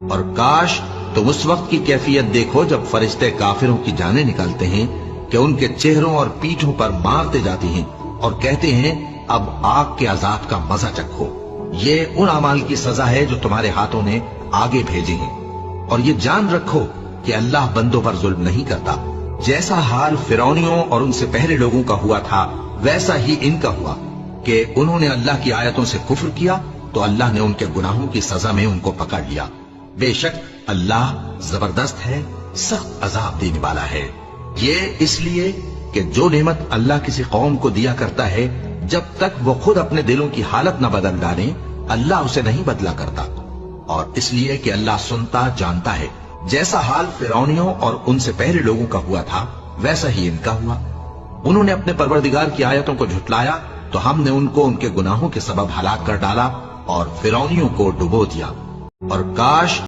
اور کاش تم اس وقت کی کیفیت دیکھو جب فرشتے کافروں کی جانیں نکالتے ہیں کہ ان کے چہروں اور پیٹھوں پر مارتے جاتے ہیں اور کہتے ہیں اب آگ کے عذاب کا مزہ چکھو، یہ ان اعمال کی سزا ہے جو تمہارے ہاتھوں نے آگے بھیجے ہیں، اور یہ جان رکھو کہ اللہ بندوں پر ظلم نہیں کرتا۔ جیسا حال فرعونیوں اور ان سے پہلے لوگوں کا ہوا تھا ویسا ہی ان کا ہوا کہ انہوں نے اللہ کی آیتوں سے کفر کیا تو اللہ نے ان کے گناہوں کی سزا میں ان کو پکڑ لیا۔ بے شک اللہ زبردست ہے، سخت عذاب دینے والا ہے۔ یہ اس لیے کہ جو نعمت اللہ کسی قوم کو دیا کرتا ہے جب تک وہ خود اپنے دلوں کی حالت نہ بدل ڈالیں اللہ اسے نہیں بدلا کرتا، اور اس لیے کہ اللہ سنتا جانتا ہے۔ جیسا حال فرعونیوں اور ان سے پہلے لوگوں کا ہوا تھا ویسا ہی ان کا ہوا۔ انہوں نے اپنے پروردگار کی آیتوں کو جھٹلایا تو ہم نے ان کو ان کے گناہوں کے سبب ہلاک کر ڈالا اور فرعونیوں کو ڈبو دیا۔ اور کاش